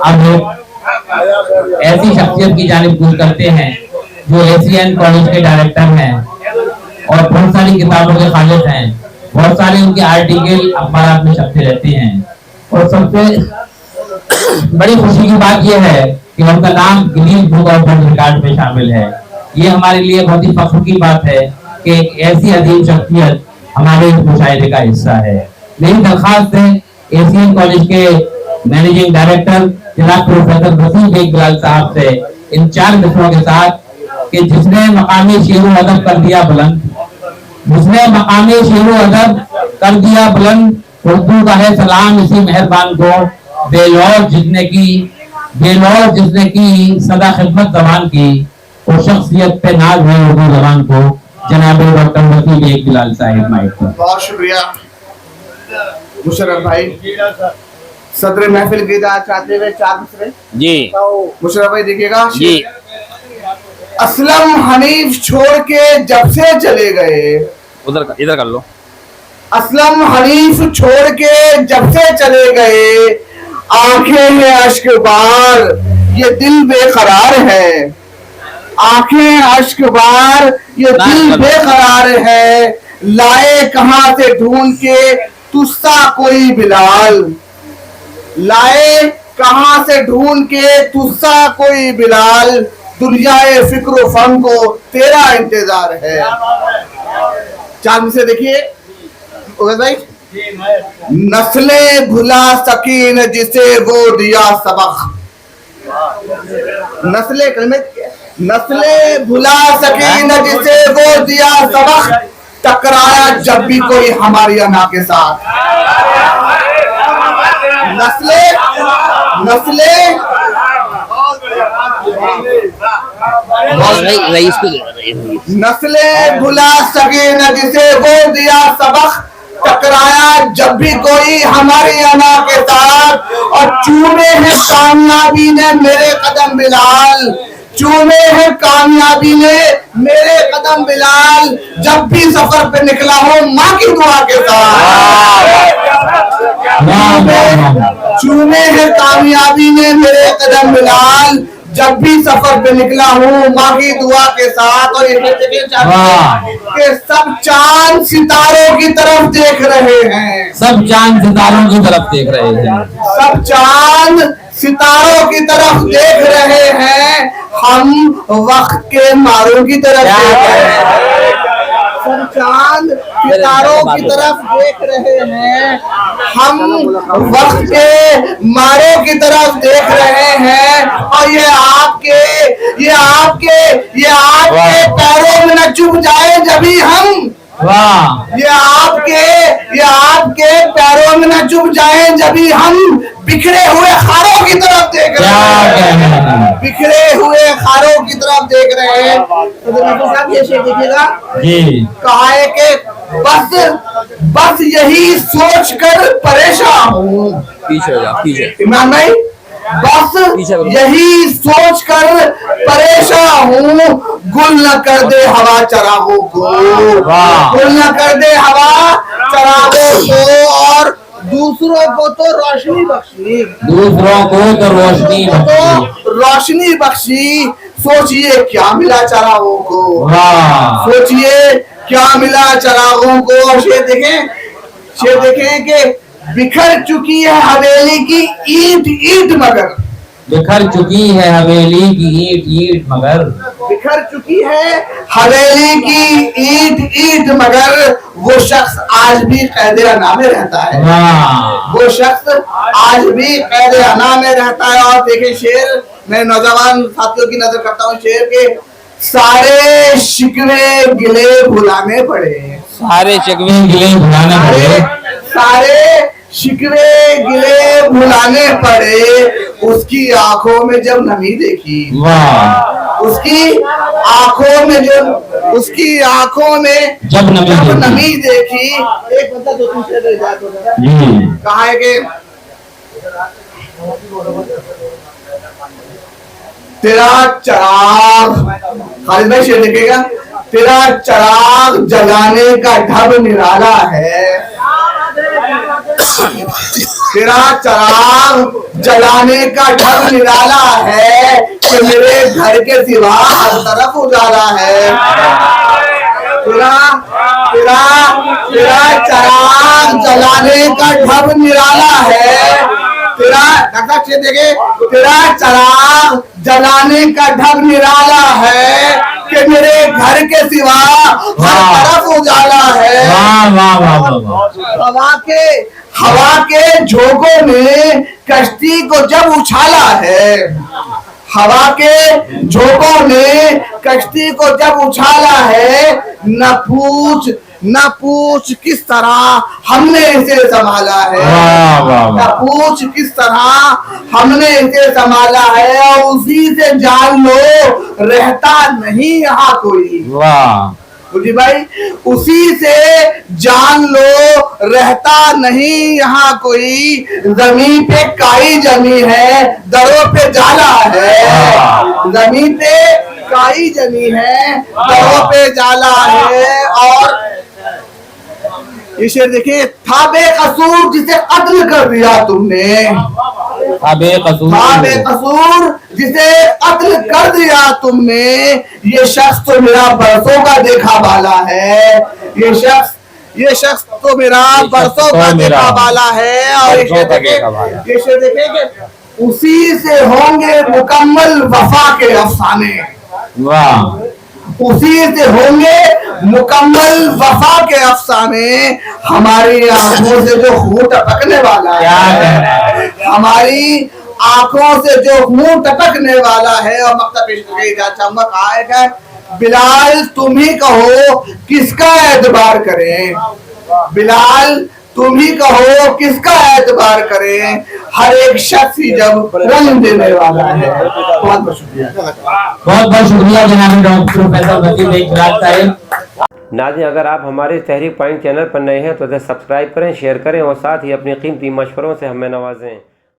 आप लोग ऐसी शख्सियत की जानिब गुल करते हैं जो एसीएन कॉलेज के डायरेक्टर हैं और बहुत सारी किताबों के खालिक हैं, बहुत सारे उनके आर्टिकल अखबार में छपते रहते हैं। और सबसे बड़ी खुशी की बात यह है कि उनका नाम Guinness book of world record में शामिल है। ये हमारे लिए बहुत ही फख्र की बात है कि एक ऐसी अजीम शख्सियत हमारे इस मुशायरे का हिस्सा है। मेरी दरख्वास्त है एसीएन कॉलेज के मैनेजिंग डायरेक्टर जनाब प्रोफेसर वसीम बेग बिलाल साहब से इन 4 मिसरों के साथ कि जिसने मकामी शेर अदब कर दिया बुलंद, जिसने मकामी शेर अदब कर दिया बुलंद, उर्दू का है सलाम इसी मेहरबान को, बेलौर जिसने की सदा खिदमत जबान की, और शख्सियत पे नाज है उर्दू जबान को, जनाब डॉक्टर वसीम बेग बिलाल साहिब माइक पर। बहुत शुक्रिया मुशर्रफ भाई। सदर महफिल की इजाज़त चाहते हुए 4 मिसरे जी मुशर्रफ भाई देखिएगा जी। असलम हनीफ छोड़ के जब से चले गए, इधर कर लो। असलम हनीफ छोड़ के जब से चले गए, आंखें हैं अश्क बार ये दिल बेकरार है, आंखें अश्क बार ये दिल बेकरार है, लाए कहां से ढूंढ के तुस्सा कोई बिलाल, लाए कहां से ढूंढ के तुस्सा कोई बिलाल, दुनियाए फिक्र फन को तेरा इंतजार है। 4 में से देखिए भाई, नस्ले भुला सकी न जिसे वो दिया सबक, नस्ले भुला सकी न जिसे वो दिया सबक, टकराया जब भी कोई हमारी अना के साथ, नस्ले भुला सके न जिसे वो दिया सबक, टकराया जब भी कोई हमारी अना के साथ, और चूमे हैं कामयाबी ने मेरे कदम बिलाल, चूमे हैं कामयाबी ने मेरे कदम बिलाल, जब भी सफर पे निकला हूँ माँ की दुआ के साथ, चूमे हैं कामयाबी ने मेरे कदम बिलाल, जब भी सफर पे निकला हूँ माँ की दुआ के साथ। और ये कि सब चांद सितारों की तरफ देख रहे हैं, सब चांद सितारों की तरफ देख रहे हैं, सब चांद सितारों की तरफ देख रहे हैं, हम वक्त के मारों की तरफ देख रहे हैं, सब चांद सितारों की तरफ देख रहे हैं, हम वक्त के मारों की तरफ देख रहे हैं, और ये आपके पैरों में न चुभ जाए जभी हम, ये आपके पैरों में न चुभ जाए जभी हम, बिखरे हुए खारों की तरफ देख रहे हैं, बिखरे हुए खारों की तरफ देख रहे हैं। तो साहब ये शेर देखिएगा, कहा है कि बस यही सोच कर परेशान हूँ, पीछे इमरान भाई, बस यही सोच कर परेशान हूँ, गुल न कर दे हवा चरागों को, गुल न कर दे हवा चरागों को, और दूसरों को तो रोशनी बख्शी, रोशनी बख्शी, सोचिए क्या मिला चरागों को, सोचिए क्या मिला चरागों को। और शेर देखें कि बिखर चुकी है हवेली की ईंट मगर, बिखर चुकी है हवेली की ईंट मगर, बिखर चुकी है हवेली की ईंट मगर, वो शख्स आज भी कैद अना में रहता है, वो शख्स आज भी कैद अना में रहता है। और देखें शेर, मैं नौजवान साथियों की नजर करता हूँ शेर के, सारे शिकवे गिले भुलाने पड़े, सारे शिकवे गिले भुलाने पड़े, सारे शिकवे गिले भुलाने पड़े, उसकी आंखों में जब नमी देखी, उसकी आंखों में जब नमी देखी, एक बंदा 2-3 शेर कहा है कि तेरा चराग, खालिद भाई शेर देखेगा, तेरा चराग जलाने का ढब निराला है, तेरा चराग जलाने का ढंग निराला है कि मेरे घर के सिवा हर तरफ उजाला है। तेरा तेरा तेरा चराग जलाने का ढंग निराला है। तेरा नक्शा देखे, तेरा चराग जलाने का ढंग निराला है कि मेरे घर के सिवा हर तरफ उजाला है। वाह वाह वाह वाह वाह। हवा के झोंकों ने कश्ती को जब उछाला है, हवा के झोंकों ने कश्ती को जब उछाला है, न पूछ किस तरह हमने इसे संभाला है। न पूछ किस तरह हमने इसे संभाला है, और उसी से जान लो रहता नहीं यहाँ कोई। वाह जी भाई, उसी से जान लो रहता नहीं यहाँ कोई। जमीन पे काई जमी है, दरों पे जाला है। जमीन पे काई जमी है, दरों पे जाला है। और ये शेर देखिए, था बेकसूर जिसे कत्ल कर दिया तुमने, था बेकसूर जिसे कत्ल कर दिया तुमने, ये शख्स तो मेरा बरसों का देखा वाला है। ये शख्स तो मेरा बरसों का देखा वाला है। और ये शेर देखे कि उसी से होंगे मुकम्मल वफा के अफसाने। वाह। उसी से होंगे मुकम्मल वफा के अफसाने। हमारी आंखों से जो खून टपकने वाला है, हमारी आंखों से जो खून टपकने वाला है। और मकसद पेश कहा है, बिलाल तुम ही कहो किसका एतबार करें। बिलाल तुम ही कहो किसका एतबार करें। हर एक शख्स ही जब रंग देने वाला है। बहुत बहुत शुक्रिया। बहुत बहुत शुक्रिया जनाब डॉक्टर प्रोफेसर वकील इकरार साहब। नाज़रीन, अगर आप हमारे तहरीक पॉइंट चैनल पर नए हैं तो इसे सब्सक्राइब करें, शेयर करें और साथ ही अपनी कीमती मशवरों से हमें नवाजें।